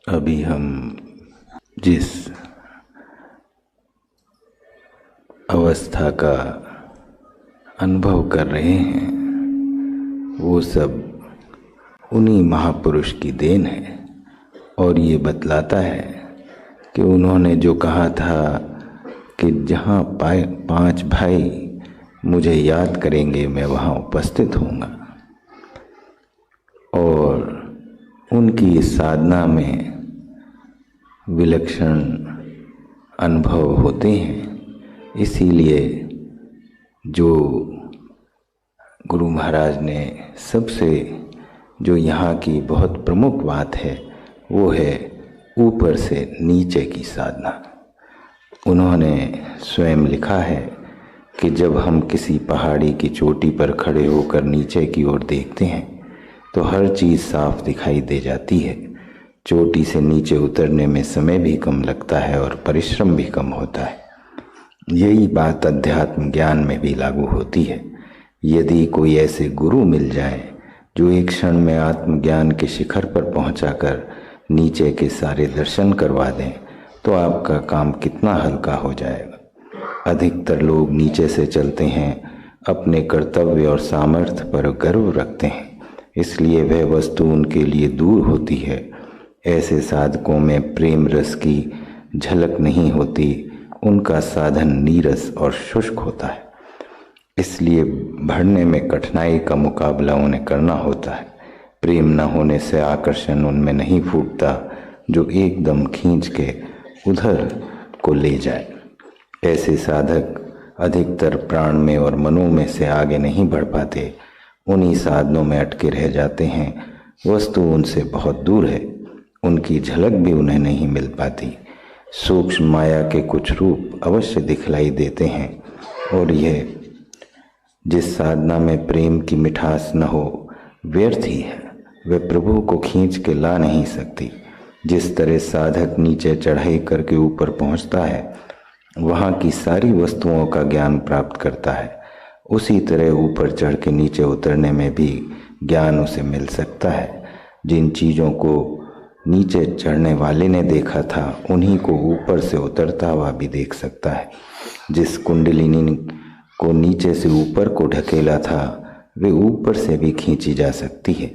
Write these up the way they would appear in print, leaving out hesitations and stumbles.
अभी हम जिस अवस्था का अनुभव कर रहे हैं वो सब उन्हीं महापुरुष की देन है। और ये बतलाता है कि उन्होंने जो कहा था कि जहाँ 5 भाई मुझे याद करेंगे मैं वहाँ उपस्थित होऊंगा। और उनकी इस साधना में विलक्षण अनुभव होते हैं। इसीलिए जो गुरु महाराज ने सबसे जो यहाँ की बहुत प्रमुख बात है वो है ऊपर से नीचे की साधना। उन्होंने स्वयं लिखा है कि जब हम किसी पहाड़ी की चोटी पर खड़े होकर नीचे की ओर देखते हैं तो हर चीज़ साफ दिखाई दे जाती है। चोटी से नीचे उतरने में समय भी कम लगता है और परिश्रम भी कम होता है। यही बात अध्यात्म ज्ञान में भी लागू होती है। यदि कोई ऐसे गुरु मिल जाए जो एक क्षण में आत्मज्ञान के शिखर पर पहुंचाकर नीचे के सारे दर्शन करवा दें तो आपका काम कितना हल्का हो जाएगा। अधिकतर लोग नीचे से चलते हैं, अपने कर्तव्य और सामर्थ्य पर गर्व रखते हैं, इसलिए वह वस्तु उनके लिए दूर होती है। ऐसे साधकों में प्रेम रस की झलक नहीं होती, उनका साधन नीरस और शुष्क होता है। इसलिए बढ़ने में कठिनाई का मुकाबला उन्हें करना होता है। प्रेम न होने से आकर्षण उनमें नहीं फूटता जो एकदम खींच के उधर को ले जाए। ऐसे साधक अधिकतर प्राण में और मनों में से आगे नहीं बढ़ पाते, उन्हीं साधनों में अटके रह जाते हैं। वस्तु उनसे बहुत दूर है, उनकी झलक भी उन्हें नहीं मिल पाती। सूक्ष्म माया के कुछ रूप अवश्य दिखलाई देते हैं और यह जिस साधना में प्रेम की मिठास न हो व्यर्थ ही है, वे प्रभु को खींच के ला नहीं सकती। जिस तरह साधक नीचे चढ़ाई करके ऊपर पहुंचता है, वहाँ की सारी वस्तुओं का ज्ञान प्राप्त करता है, उसी तरह ऊपर चढ़ के नीचे उतरने में भी ज्ञान उसे मिल सकता है। जिन चीज़ों को नीचे चढ़ने वाले ने देखा था उन्हीं को ऊपर से उतरता हुआ भी देख सकता है। जिस कुंडलिनी को नीचे से ऊपर को ढकेला था वे ऊपर से भी खींची जा सकती है।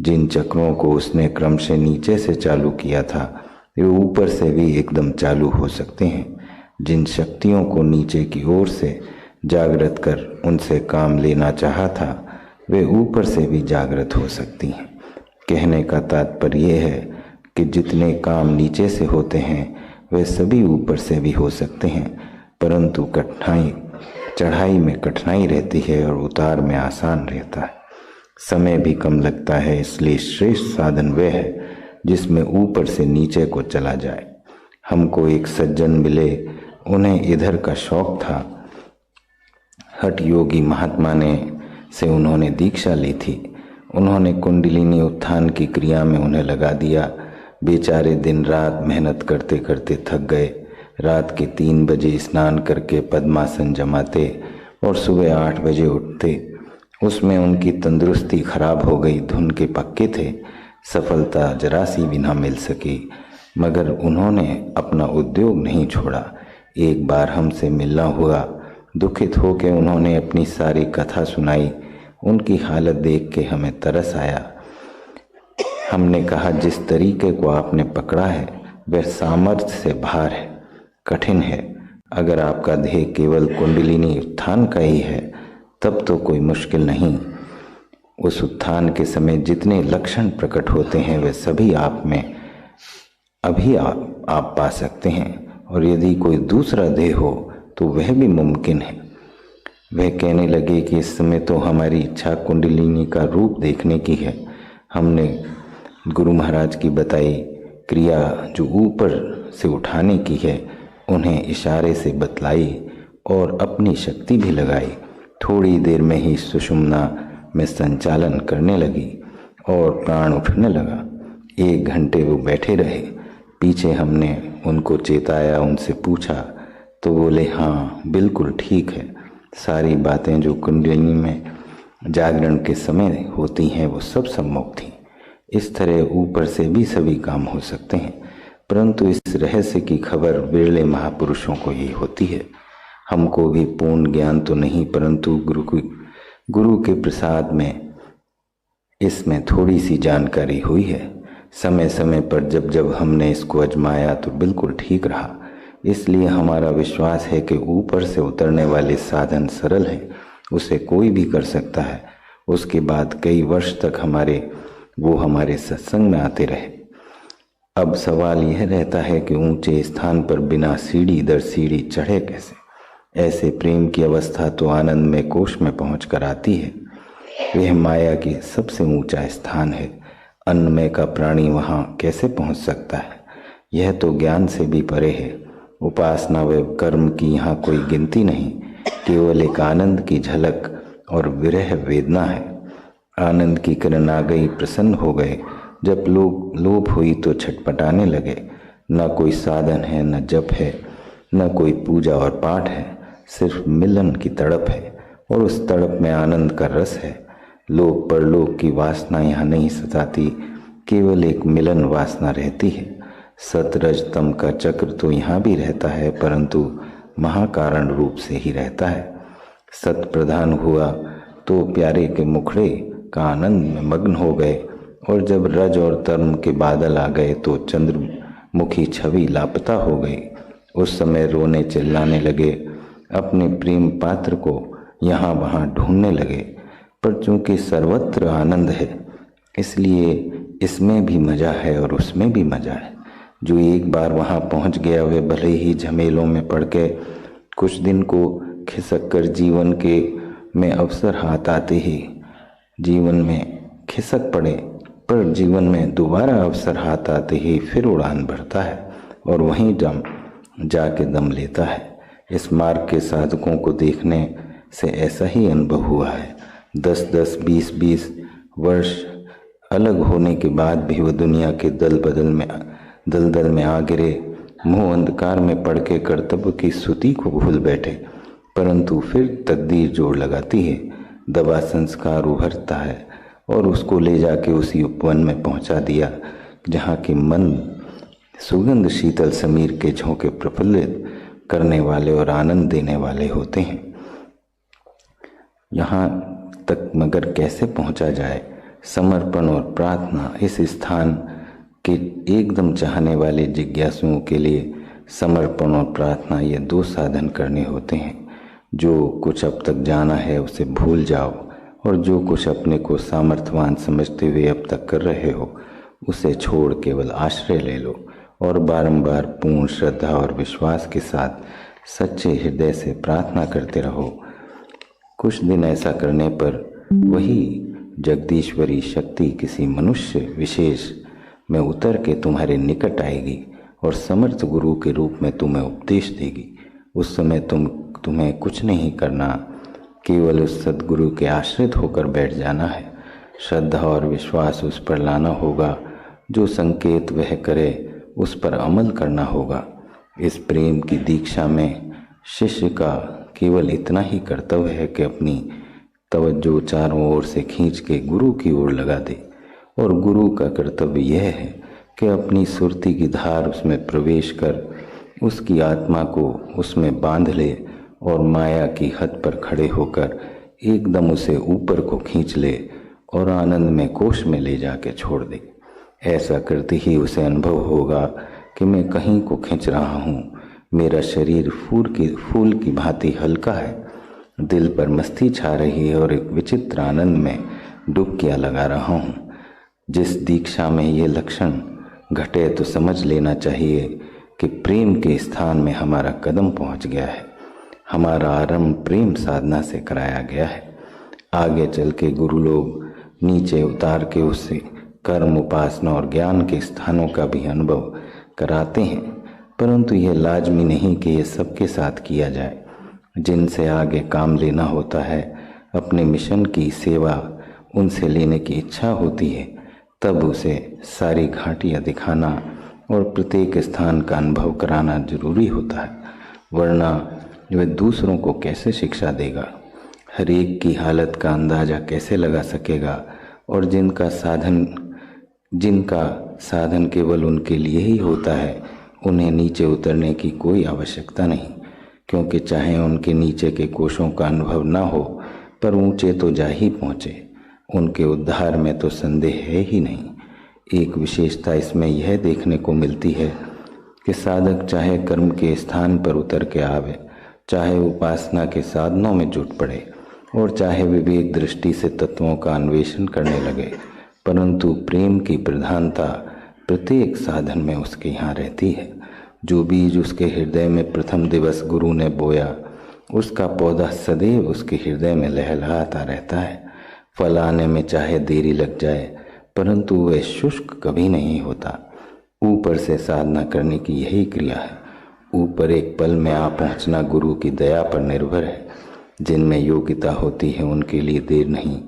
जिन चक्रों को उसने क्रम से नीचे से चालू किया था वे ऊपर से भी एकदम चालू हो सकते हैं। जिन शक्तियों को नीचे की ओर से जागृत कर उनसे काम लेना चाहा था वे ऊपर से भी जागृत हो सकती हैं। कहने का तात्पर्य यह है कि जितने काम नीचे से होते हैं वे सभी ऊपर से भी हो सकते हैं, परंतु चढ़ाई में कठिनाई रहती है और उतार में आसान रहता है। समय भी कम लगता है, इसलिए श्रेष्ठ साधन वह है जिसमें ऊपर से नीचे को चला जाए। हमको एक सज्जन मिले, उन्हें इधर का शौक था। हठ योगी महात्मा से उन्होंने दीक्षा ली थी। उन्होंने कुंडलिनी उत्थान की क्रिया में उन्हें लगा दिया। बेचारे दिन रात मेहनत करते करते थक गए। रात के 3 बजे स्नान करके पद्मासन जमाते और सुबह 8 बजे उठते। उसमें उनकी तंदुरुस्ती खराब हो गई, धुन के पक्के थे, सफलता जरा सी भी ना मिल सकी, मगर उन्होंने अपना उद्योग नहीं छोड़ा। एक बार हमसे मिलना हुआ, दुखित होकर उन्होंने अपनी सारी कथा सुनाई। उनकी हालत देख के हमें तरस आया। हमने कहा, जिस तरीके को आपने पकड़ा है वह सामर्थ्य से बाहर है, कठिन है। अगर आपका ध्येय केवल कुंडलिनी उत्थान का ही है तब तो कोई मुश्किल नहीं। उस उत्थान के समय जितने लक्षण प्रकट होते हैं वे सभी आप में अभी आप पा सकते हैं, और यदि कोई दूसरा ध्येय हो तो वह भी मुमकिन है। वह कहने लगे कि इस समय तो हमारी इच्छा कुंडलिनी का रूप देखने की है। हमने गुरु महाराज की बताई क्रिया जो ऊपर से उठाने की है उन्हें इशारे से बतलाई और अपनी शक्ति भी लगाई। थोड़ी देर में ही सुषुम्ना में संचालन करने लगी और प्राण उठने लगा। 1 घंटे वो बैठे रहे। पीछे हमने उनको चेताया, उनसे पूछा तो बोले, हाँ बिल्कुल ठीक है। सारी बातें जो कुंडलिनी में जागरण के समय होती हैं वो सब सम्मुख थी। इस तरह ऊपर से भी सभी काम हो सकते हैं, परंतु इस रहस्य की खबर बिरले महापुरुषों को ही होती है। हमको भी पूर्ण ज्ञान तो नहीं, परंतु गुरु के प्रसाद में इसमें थोड़ी सी जानकारी हुई है। समय समय पर जब जब हमने इसको आजमाया तो बिल्कुल ठीक रहा। इसलिए हमारा विश्वास है कि ऊपर से उतरने वाले साधन सरल है, उसे कोई भी कर सकता है। उसके बाद कई वर्ष तक हमारे सत्संग में आते रहे। अब सवाल यह रहता है कि ऊंचे स्थान पर बिना सीढ़ी दर सीढ़ी चढ़े कैसे। ऐसे प्रेम की अवस्था तो आनंद में कोश में पहुंच कर आती है। वह माया की सबसे ऊंचा स्थान है। अन्नमय का प्राणी वहां कैसे पहुंच सकता है? यह तो ज्ञान से भी परे है। उपासना व कर्म की यहाँ कोई गिनती नहीं, केवल एक आनंद की झलक और विरह वेदना है। आनंद की किरण आ गई, प्रसन्न हो गए। जब लोभ हुई तो छटपटाने लगे। न कोई साधन है, न जप है, न कोई पूजा और पाठ है, सिर्फ मिलन की तड़प है और उस तड़प में आनंद का रस है। लोक परलोक की वासना यहाँ नहीं सताती, केवल एक मिलन वासना रहती है। सतरज तम का चक्र तो यहाँ भी रहता है, परंतु महाकारण रूप से ही रहता है। सत प्रधान हुआ तो प्यारे के मुखड़े का आनंद में मग्न हो गए, और जब रज और तर्म के बादल आ गए तो चंद्रमुखी छवि लापता हो गई। उस समय रोने चिल्लाने लगे, अपने प्रेम पात्र को यहाँ वहाँ ढूंढने लगे। पर चूंकि सर्वत्र आनंद है, इसलिए इसमें भी मजा है और उसमें भी मजा है। जो एक बार वहाँ पहुँच गया वह भले ही झमेलों में पड़ के कुछ दिन को खिसक कर जीवन के में अवसर हाथ आते ही जीवन में खिसक पड़े, पर जीवन में दोबारा अवसर हाथ आते ही फिर उड़ान भरता है और वहीं जाके दम लेता है। इस मार्ग के साधकों को देखने से ऐसा ही अनुभव हुआ है। 10-10, 20-20 वर्ष अलग होने के बाद भी वह दुनिया के दलदल में आ गिरे, मोह अंधकार में पड़ के कर्तव्य की स्तुति को भूल बैठे, परंतु फिर तकदीर जोड़ लगाती है। दबा संस्कार उभरता है और उसको ले जाके उसी उपवन में पहुंचा दिया जहाँ के मन सुगंध शीतल समीर के झोंके प्रफुल्लित करने वाले और आनंद देने वाले होते हैं। यहाँ तक मगर कैसे पहुंचा जाए? समर्पण और प्रार्थना। इस स्थान के एकदम चाहने वाले जिज्ञासुओं के लिए समर्पण और प्रार्थना ये 2 साधन करने होते हैं। जो कुछ अब तक जाना है उसे भूल जाओ, और जो कुछ अपने को सामर्थ्यवान समझते हुए अब तक कर रहे हो उसे छोड़ केवल आश्रय ले लो और बारंबार पूर्ण श्रद्धा और विश्वास के साथ सच्चे हृदय से प्रार्थना करते रहो। कुछ दिन ऐसा करने पर वही जगदीश्वरी शक्ति किसी मनुष्य विशेष में उतर के तुम्हारे निकट आएगी और समर्थ गुरु के रूप में तुम्हें उपदेश देगी। उस समय तुम्हें कुछ नहीं करना, केवल उस सद्गुरु के आश्रित होकर बैठ जाना है। श्रद्धा और विश्वास उस पर लाना होगा, जो संकेत वह करे उस पर अमल करना होगा। इस प्रेम की दीक्षा में शिष्य का केवल इतना ही कर्तव्य है कि अपनी तवज्जो चारों ओर से खींच के गुरु की ओर लगा दे, और गुरु का कर्तव्य यह है कि अपनी सुरती की धार उसमें प्रवेश कर उसकी आत्मा को उसमें बांध ले और माया की हद पर खड़े होकर एकदम उसे ऊपर को खींच ले और आनंद में कोष में ले जाके छोड़ दे। ऐसा करते ही उसे अनुभव होगा कि मैं कहीं को खींच रहा हूँ, मेरा शरीर फूल की भांति हल्का है, दिल पर मस्ती छा रही है और एक विचित्र आनंद में डुबकियां लगा रहा हूँ। जिस दीक्षा में ये लक्षण घटे तो समझ लेना चाहिए कि प्रेम के स्थान में हमारा कदम पहुँच गया है। हमारा आरंभ प्रेम साधना से कराया गया है। आगे चल के गुरु लोग नीचे उतार के उससे कर्म, उपासना और ज्ञान के स्थानों का भी अनुभव कराते हैं, परंतु यह लाजमी नहीं कि यह सबके साथ किया जाए। जिनसे आगे काम लेना होता है, अपने मिशन की सेवा उनसे लेने की इच्छा होती है, तब उसे सारी घाटियाँ दिखाना और प्रत्येक स्थान का अनुभव कराना जरूरी होता है, वरना वह दूसरों को कैसे शिक्षा देगा, हर एक की हालत का अंदाजा कैसे लगा सकेगा। और जिनका साधन जिनका साधन केवल उनके लिए ही होता है, उन्हें नीचे उतरने की कोई आवश्यकता नहीं, क्योंकि चाहे उनके नीचे के कोशों का अनुभव न हो, पर ऊंचे तो जा ही पहुँचे। उनके उद्धार में तो संदेह है ही नहीं। एक विशेषता इसमें यह देखने को मिलती है कि साधक चाहे कर्म के स्थान पर उतर के आवे, चाहे उपासना के साधनों में जुट पड़े और चाहे विवेक दृष्टि से तत्वों का अन्वेषण करने लगे, परंतु प्रेम की प्रधानता प्रत्येक साधन में उसके यहाँ रहती है। जो बीज उसके हृदय में प्रथम दिवस गुरु ने बोया, उसका पौधा सदैव उसके हृदय में लहलहाता रहता है। फल आने में चाहे देरी लग जाए, परंतु वह शुष्क कभी नहीं होता। ऊपर से साधना करने की यही क्रिया है। ऊपर एक पल में आ पहुंचना गुरु की दया पर निर्भर है। जिनमें योग्यता होती है उनके लिए देर नहीं,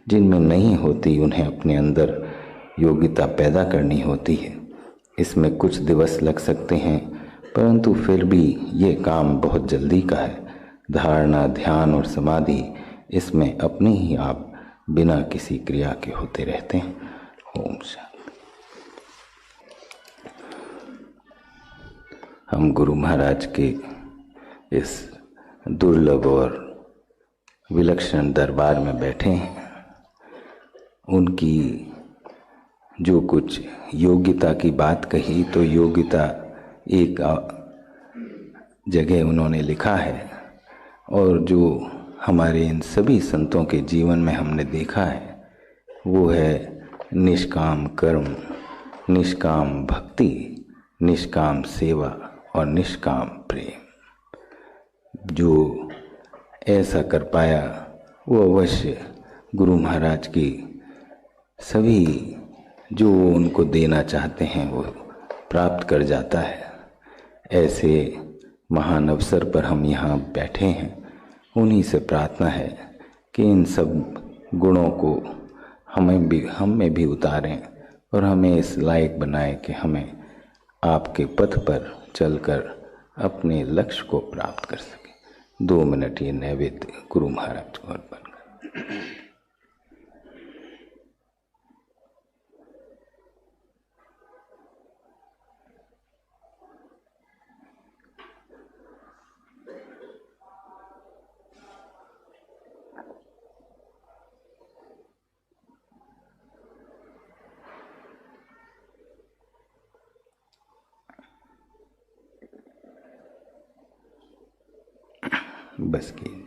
जिनमें नहीं होती उन्हें अपने अंदर योग्यता पैदा करनी होती है। इसमें कुछ दिवस लग सकते हैं, परंतु फिर भी ये काम बहुत जल्दी का है। धारणा, ध्यान और समाधि इसमें अपने ही आप बिना किसी क्रिया के होते रहते हैं। ओम शांति। हम गुरु महाराज के इस दुर्लभ और विलक्षण दरबार में बैठे हैं। उनकी जो कुछ योग्यता की बात कही, तो योग्यता एक जगह उन्होंने लिखा है, और जो हमारे इन सभी संतों के जीवन में हमने देखा है वो है निष्काम कर्म, निष्काम भक्ति, निष्काम सेवा और निष्काम प्रेम। जो ऐसा कर पाया वो अवश्य गुरु महाराज की सभी जो उनको देना चाहते हैं वो प्राप्त कर जाता है। ऐसे महान अवसर पर हम यहाँ बैठे हैं। उन्हीं से प्रार्थना है कि इन सब गुणों को हम में भी उतारें और हमें इस लायक बनाए कि हमें आपके पथ पर चलकर अपने लक्ष्य को प्राप्त कर सकें। 2 मिनट ये नैवेद्य गुरु महाराज को अर्पण कर। बस की